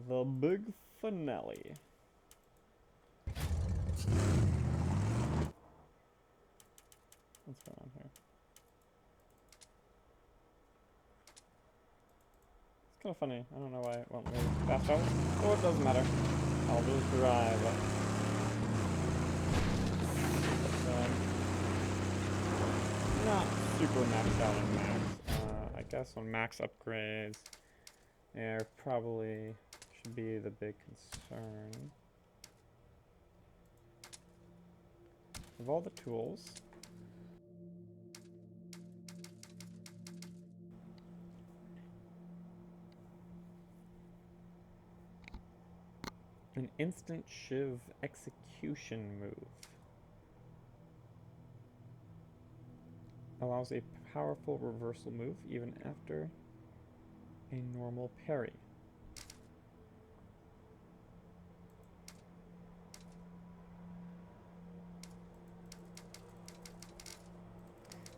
The big finale. What's going on here? It's kind of funny. I don't know why it won't move fast travel. Oh, it doesn't matter. I'll just drive. Not super maxed out on max. I guess on max upgrades, there probably should be the big concern. Of all the tools, an instant shiv execution move allows a powerful reversal move even after a normal parry.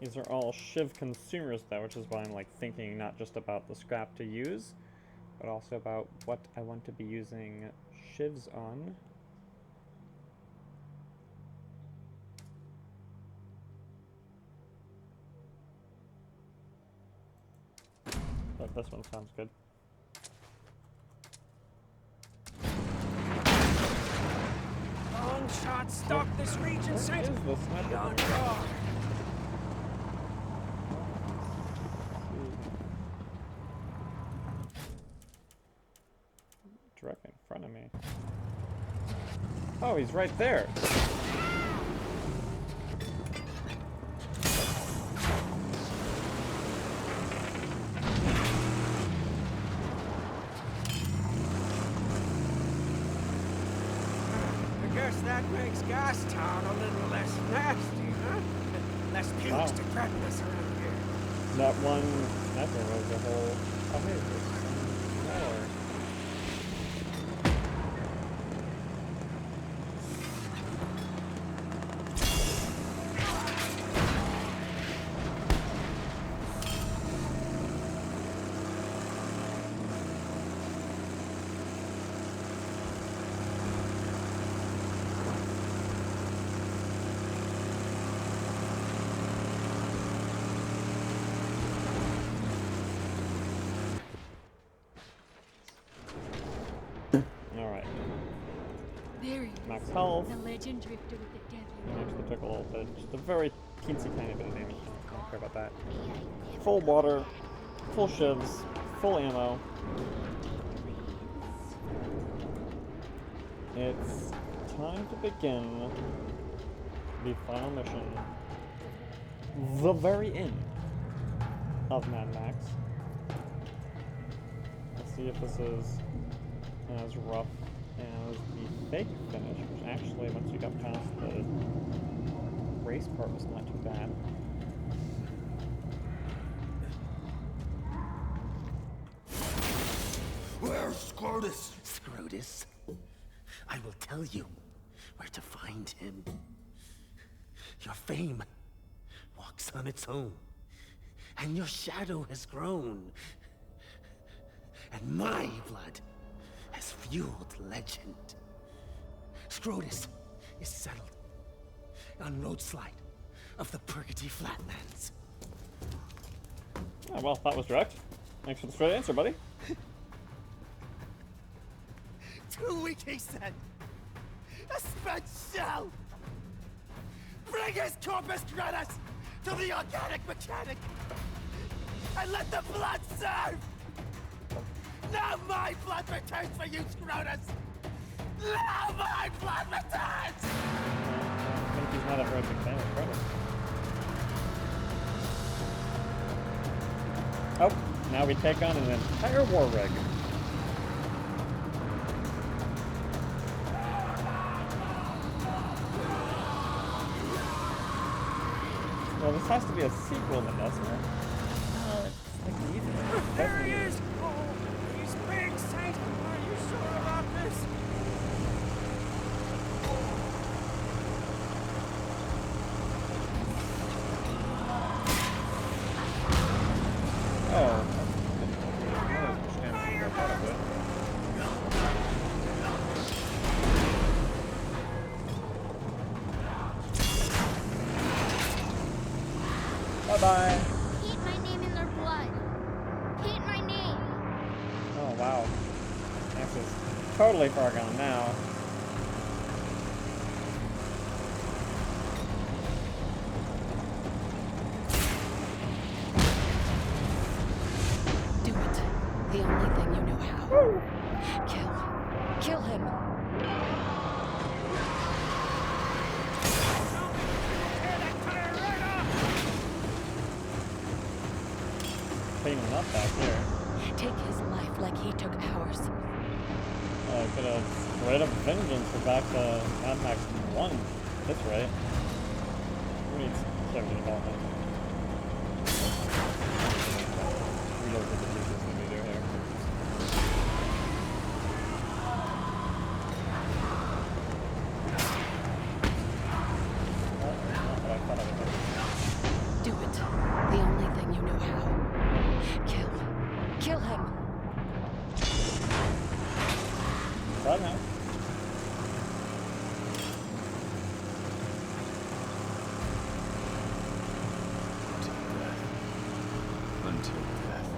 These are all shiv consumers though, which is why I'm like thinking not just about the scrap to use, but also about what I want to be using shivs on. But this one sounds good. Long shot stalk this region, Saint. Beyond guard. Directly in front of me. Oh, he's right there. I guess that makes Gas Town a little less nasty, huh? Less pukes to threaten us around here. That one sniper was a whole... Oh, hey, there's some more. Alright. There he is. Max health. The legend drifter with the deadly Actually took a little bit, just a very teensy tiny bit of damage. I don't care about that. Full water, full shivs, full ammo. It's time to begin the final mission. The very end of Mad Max. Let's see if this is as rough as the fake finish, which actually, once you got past the race part, was not too bad. Where's Scrotus? Scrotus? I will tell you where to find him. Your fame walks on its own, and your shadow has grown. And my blood has fueled legend. Scrotus is settled on roadslide of the Purgatory Flatlands. Oh, well, that was direct. Thanks for the straight answer, buddy. 2 weeks, he said. A spent shell. Bring his corpus gratis to the organic mechanic, and let the blood serve. Now my blood returns for you, Scrotus! Now my blood returns! I think he's not a very big fan of Scrotus. Oh, now we take on an entire war rig. Well, this has to be a sequel, then, doesn't it? It's like neither. There he is! Oh, he's big, Saint! Are you sure about this? Oh. Bye-bye. Paint my name in their blood. Paint my name. Oh, wow. This is totally far gone now. Do it. The only thing you know how. Woo! Kill him. Cleaning up back here. Take his life like he took ours. I could have straight up vengeance for back to Mad Max 1. That's right. We need character development. Reload the pieces that we do here. Oh, not what I thought I would do. Do it. The only thing you know how. Kill him. Right now. Until death.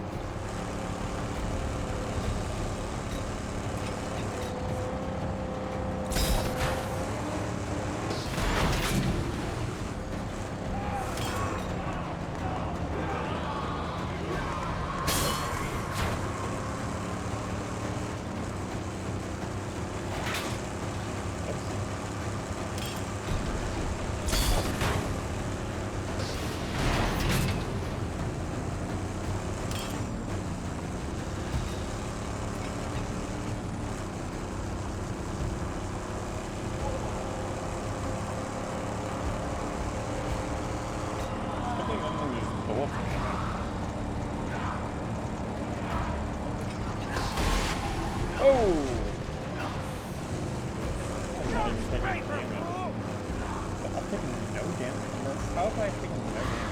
How have I taken no damage?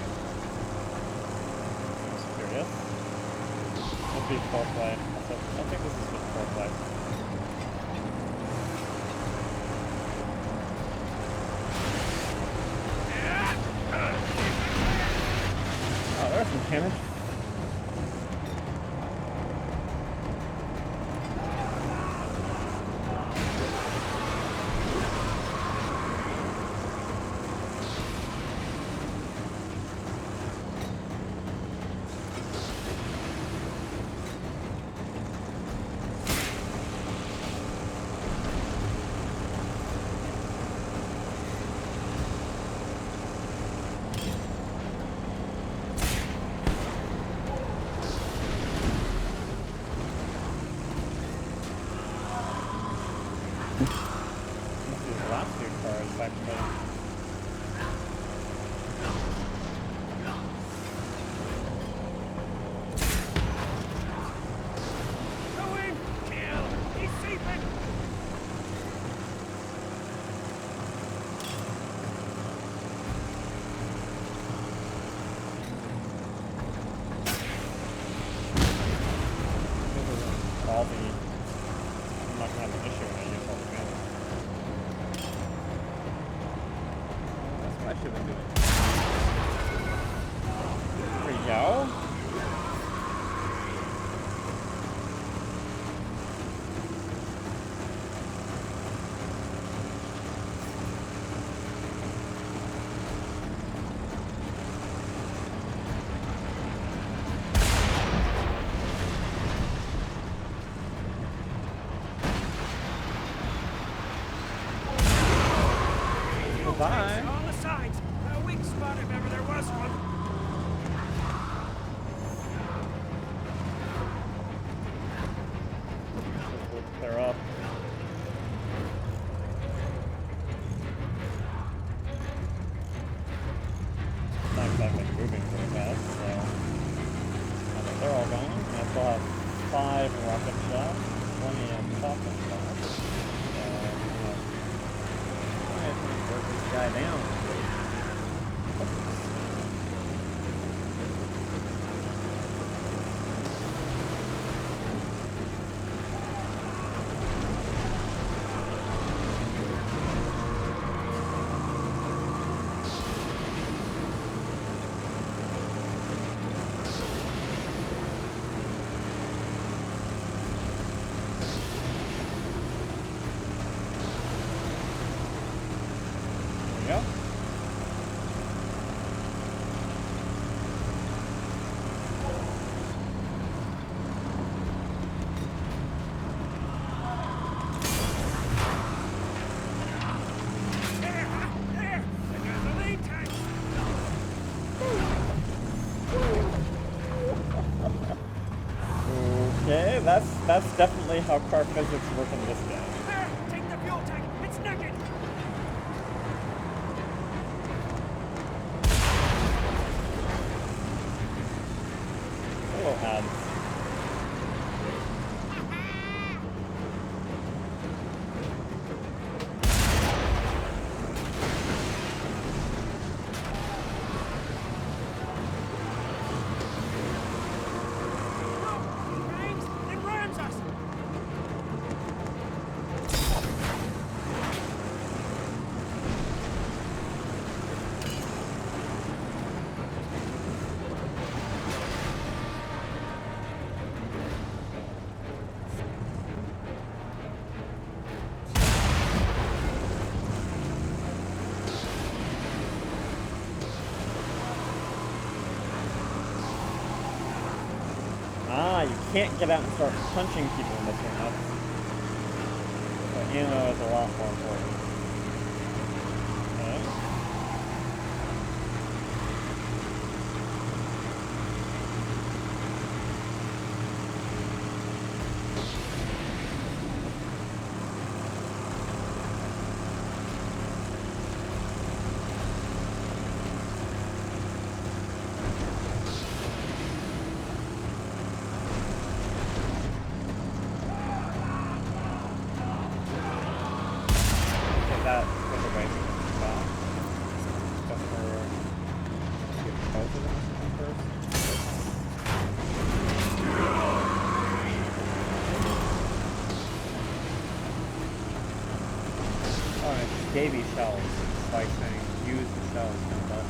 I'm just curious. Let's be foreplay. I think this is just foreplay. Oh, there's some damage. Bye. On the sides. A weak spot if ever there was one. We'll clear up. Not exactly moving very fast, so I think they're all gone. I still have 5 rocket shots, 20 shotgun shots. Work this guy down. that's definitely how car physics work in this game. There! Take the fuel tank! It's naked! Hello, ads. Bangs! It rams us! Ah, you can't get out and start punching people in this one. So ammo is a lot more important. Okay. Okay, that was a waste of spot. Just for get both of them first. Oh, and it gave you shells. It's like saying use the shells, kind of.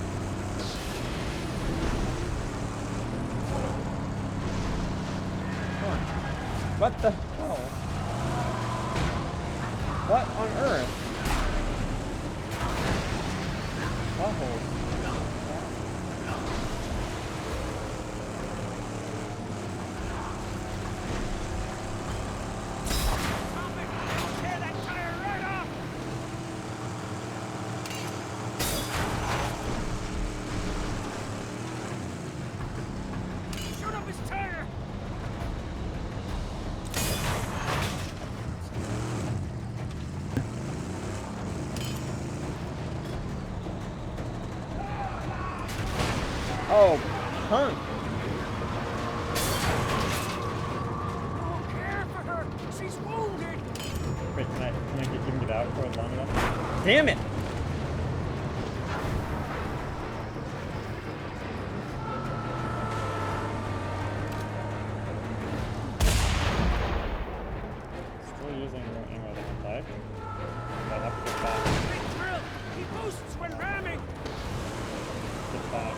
What the hell? What on earth? Oh. Stop it! I'll tear that tire right off! Shoot up his tire! Oh, punk. Don't care for her! She's wounded! Wait, can I get out for long enough? Damn it! Still using more ammo than I'd like. I'll have to get back. Big drill! He boosts when ramming! Get back.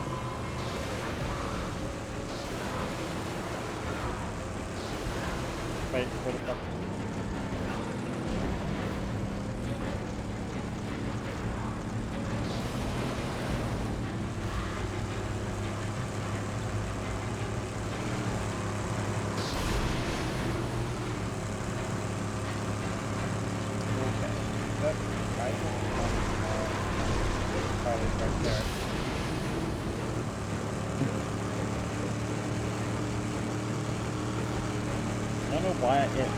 Wait, where the fuck? Okay. That right. Probably right there. I don't know why it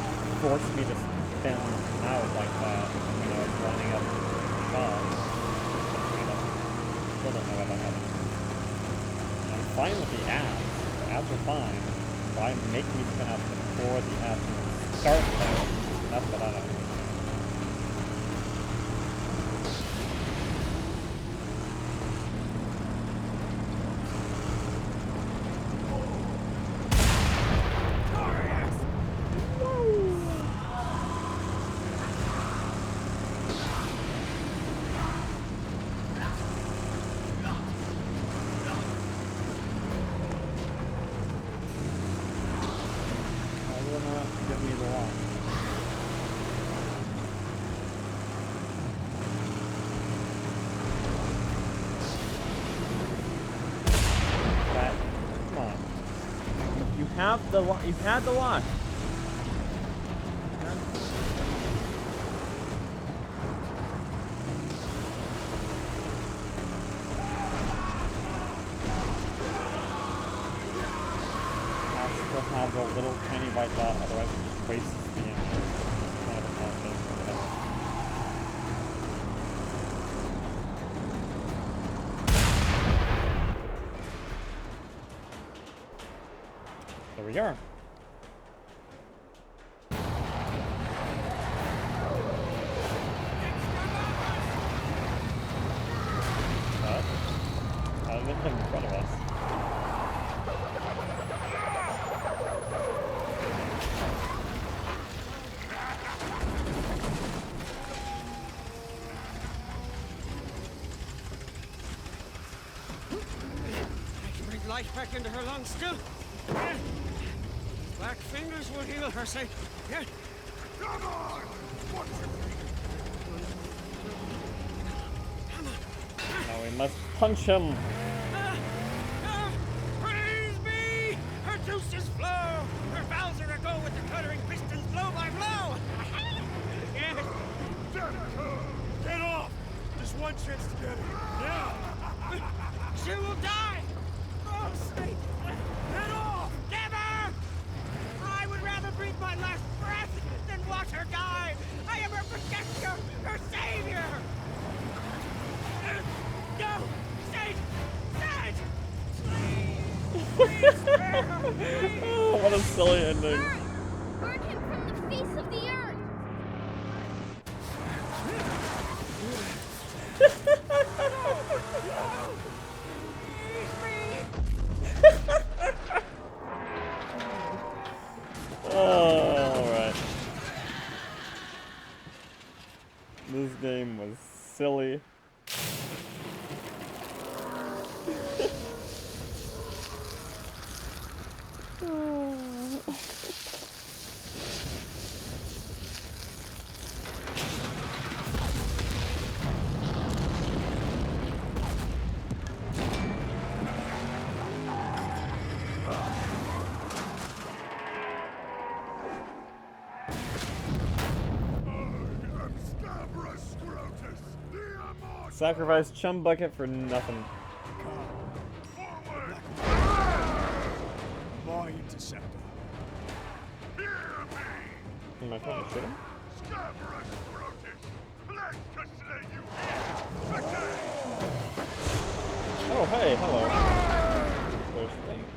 forced me to spin out like that when I was lining up shots. Still don't know what that happened. I'm fine with the ads. The ads are fine. Why make me spin out before the ads start though? That's what I don't understand. Why will not give me the lock? That, come on. You have the lock. You had the lock. Have the little tiny white dot, otherwise it just wastes the ammo. It's kind of a tough thing for that. There we are. How did it hit in front of us? I can breathe life back into her lungs still. Black fingers will heal her, say. Yeah. Come on! Now we must punch him! Praise me! Her juices flow! Her valves are aglow with the cuttering pistons blow by blow! Yes! Get off! Just one chance to get it. Now! She will die! Oh, snake! Get off! Never! I would rather breathe my last breath than watch her die! I am her protector! Her savior! No! Sage! Sage! Please! Please spare her! Please! Oh, what a silly ending. Burn! Burn him from the face of the earth! Oh, alright. This game was silly. Sacrifice chum bucket for nothing. My interceptor. Am I trying to shoot him? Oh, hey, hello. There's things.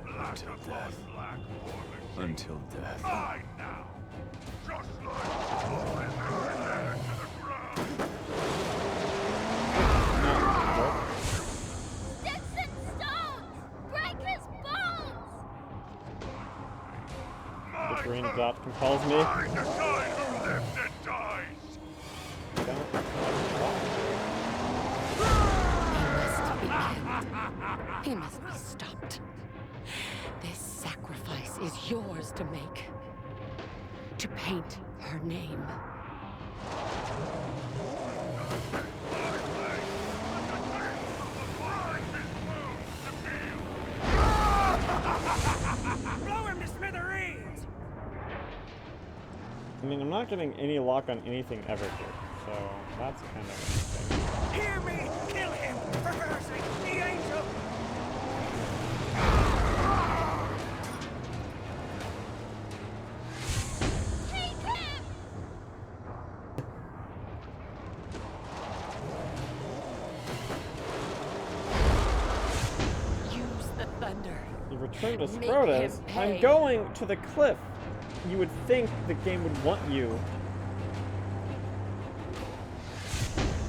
Until death. Until death. Sticks and stones! Break his bones! The green dot compels me. He must be stopped. This sacrifice is yours to make. To paint her name. Blow him to smithereens! I mean, I'm not getting any lock on anything ever here, so that's kind of interesting. Hear me! Kill him! For her sake, the angel! Take him! Use the thunder. You return to Make Scrotus. him pay. I'm going to the cliff. You would think the game would want you.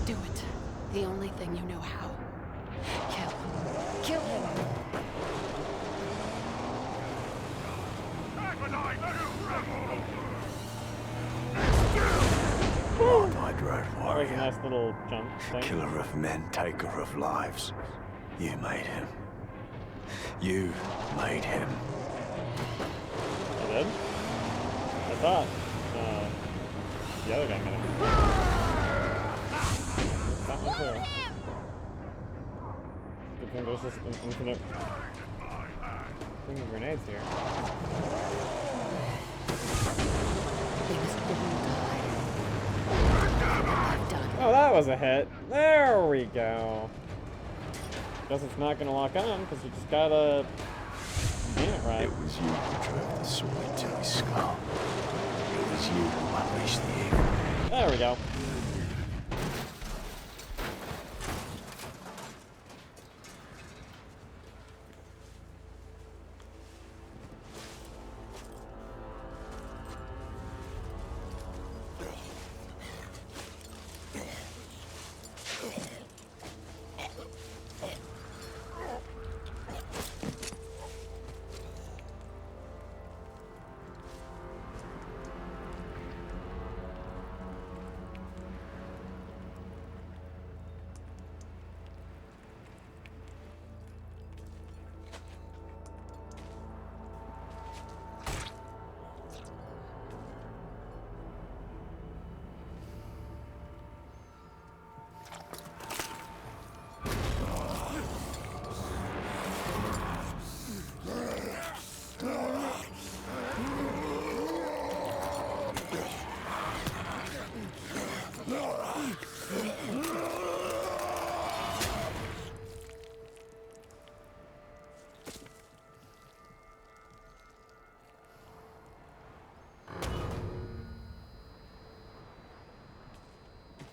Do it. The only thing you know how. Kill. Kill him. My dread That was a warrior. nice little jump thing. Killer of men, taker of lives. You made him. You made him. I did? I thought the other guy made it. That one too. Good thing there's just an infinite thing of grenades here. They must all die. I've done. Oh, that was a hit. There we go. Guess it's not gonna lock on because you just gotta seen it right. It was you who drove the sword into his skull. It was you who unleashed the evil. There we go.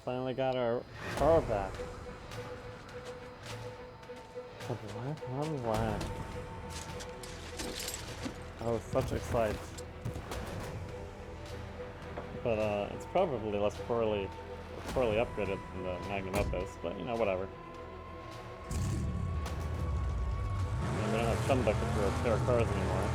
Finally got our car back. The black on black. Oh, such excites. But it's probably less poorly upgraded than the Magnum Opus, but you know, whatever. And we don't have Chum Bucket to repair cars anymore.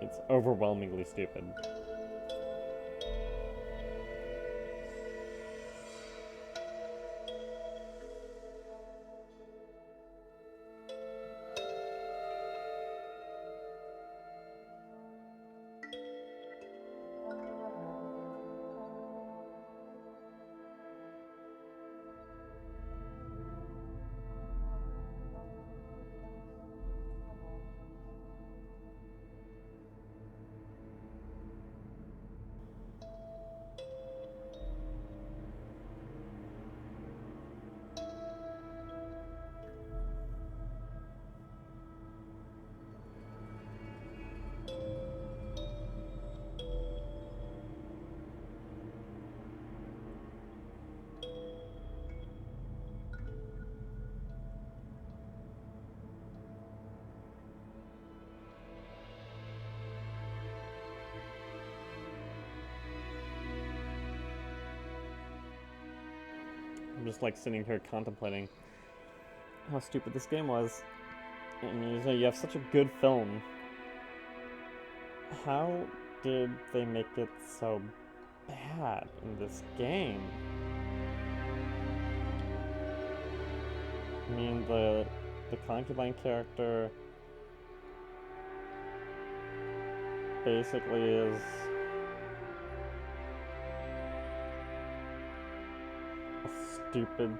It's overwhelmingly stupid. I'm just like sitting here contemplating how stupid this game was. And you have such a good film. How did they make it so bad in this game? I mean, the concubine character basically is a stupid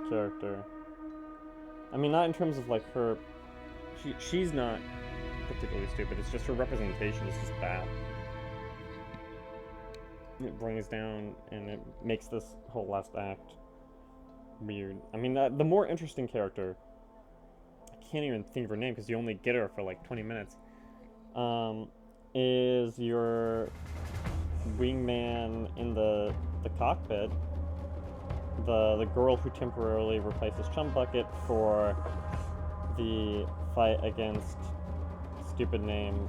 character. I mean, not in terms of like her. She's not particularly stupid. It's just her representation is just bad. It brings down and it makes this whole last act weird. I mean, the more interesting character, I can't even think of her name because you only get her for like 20 minutes, is your wingman in the cockpit, the girl who temporarily replaces Chum Bucket for the fight against stupid name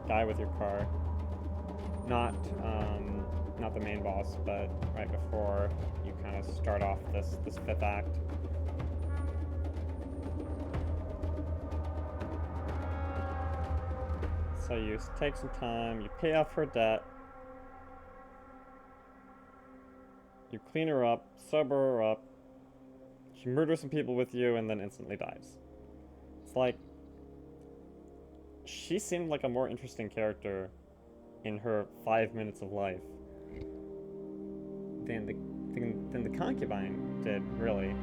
guy with your car. Not the main boss, but right before you kind of start off this fifth act. So you take some time, you pay off her debt, you clean her up, sober her up, she murders some people with you, and then instantly dies. It's like, she seemed like a more interesting character in her 5 minutes of life than the concubine did, really.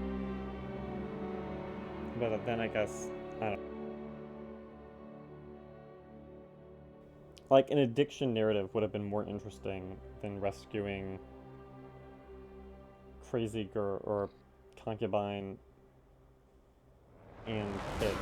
But then I guess, I don't know. Like, an addiction narrative would have been more interesting than rescuing crazy girl or concubine and kid.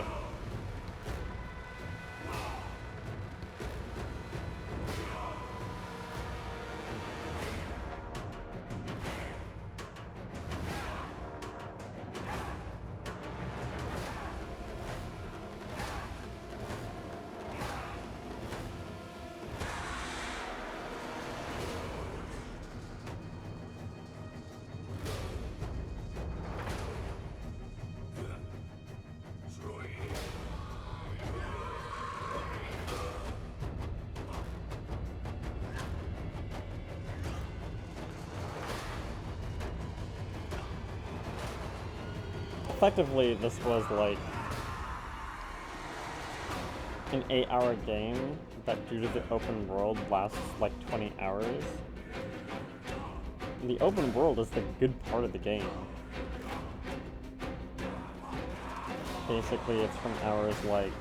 Effectively, this was like an 8-hour game that, due to the open world, lasts like 20 hours. The open world is the good part of the game. Basically, it's from hours like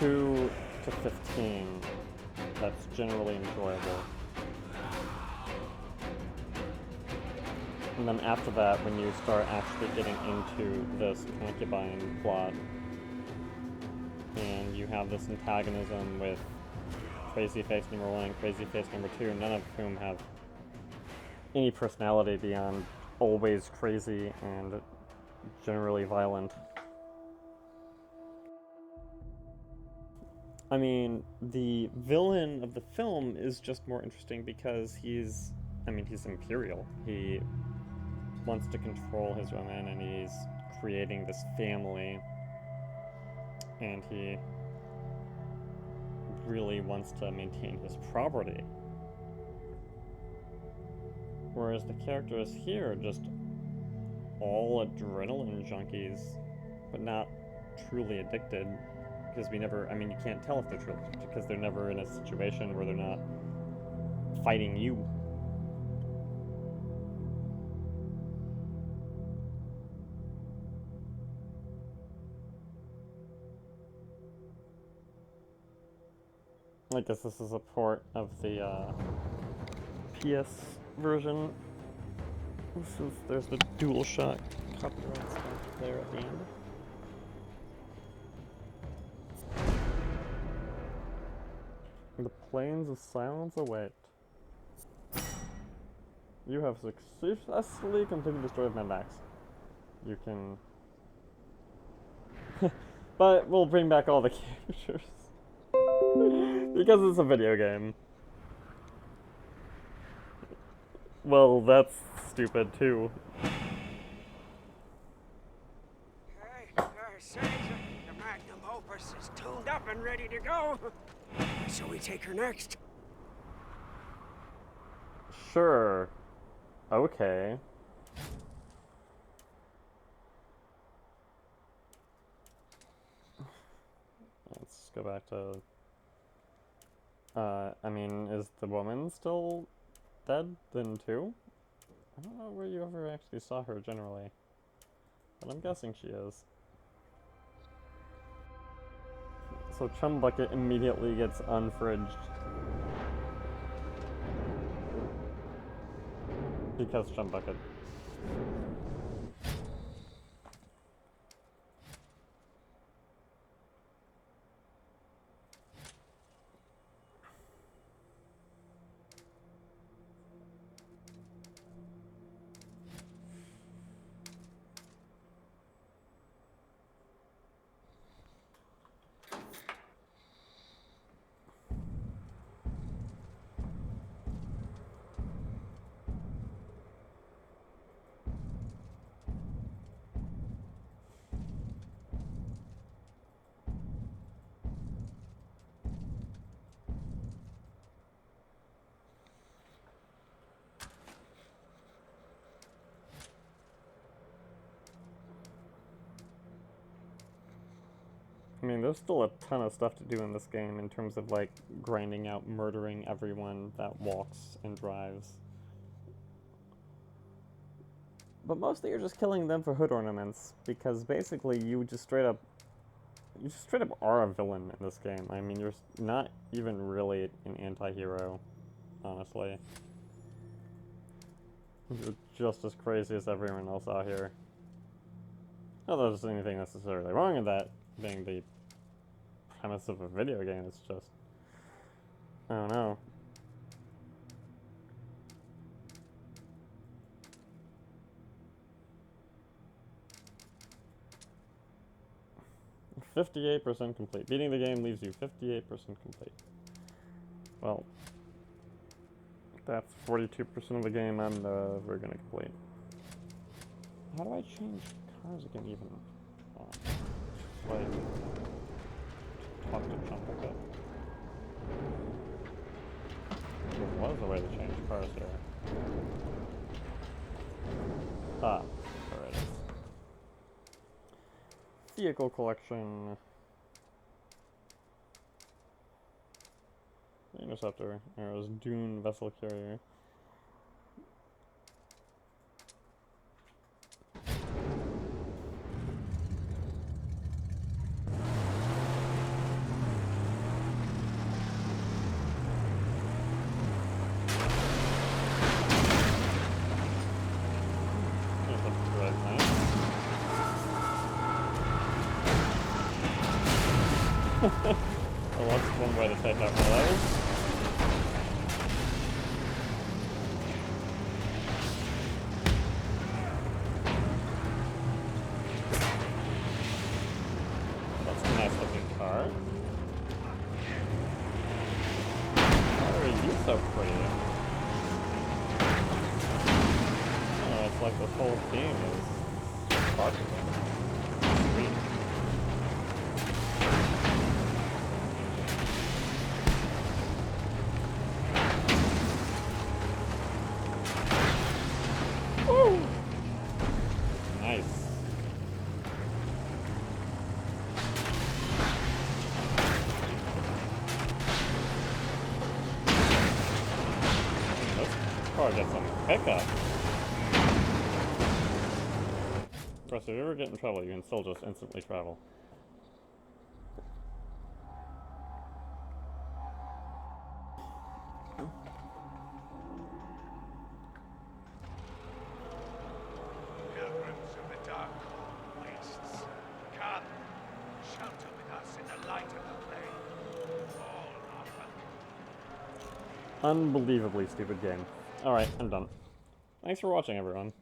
2 to 15 that's generally enjoyable. And then after that, when you start actually getting into this concubine plot, and you have this antagonism with Crazy Face number 1 and Crazy Face number 2, none of whom have any personality beyond always crazy and generally violent. I mean, the villain of the film is just more interesting because he's imperial. He wants to control his women, and he's creating this family, and he really wants to maintain his property. Whereas the characters here are just all adrenaline junkies, but not truly addicted, because you can't tell if they're truly addicted, because they're never in a situation where they're not fighting you. I guess this is a port of the PS version, since there's the DualShock copyright stuff there at the end. The plains of silence await. You have successfully completed the story of Mad Max. You can... but we'll bring back all the characters. Because it's a video game. Well, that's stupid too. Hey, say, the magnum opus is tuned up and ready to go. Shall we take her next? Sure. Okay. Let's go back to... I mean, is the woman still dead then too? I don't know where you ever actually saw her generally, but I'm guessing she is. So Chum Bucket immediately gets unfridged. Because Chum Bucket. I mean, there's still a ton of stuff to do in this game in terms of, like, grinding out murdering everyone that walks and drives. But mostly you're just killing them for hood ornaments, because basically you just straight up are a villain in this game. I mean, you're not even really an anti-hero, honestly. You're just as crazy as everyone else out here. Not that there's anything necessarily wrong with that, being the premise of a video game. It's just, I don't know. "58% complete. Beating the game leaves you 58% complete." Well, that's 42% of the game I'm never gonna complete. How do I change cars again even? Like, talk to Chum Bucket. There was a way to change cars here. Ah, there it is. Vehicle collection. Interceptor. Arrows. Dune vessel carrier. Well, that's one way to take out my levels. That's a nice looking car. Why are you so pretty? Oh, it's like this whole game is sparkling. Sweet. Nice. This car gets some pickup. Of course, if you ever get in trouble, you can still just instantly travel. Pilgrims of the dark wastes, come, shelter with us in the light of the flame. All are welcome. Unbelievably stupid game. Alright, I'm done. Thanks for watching, everyone.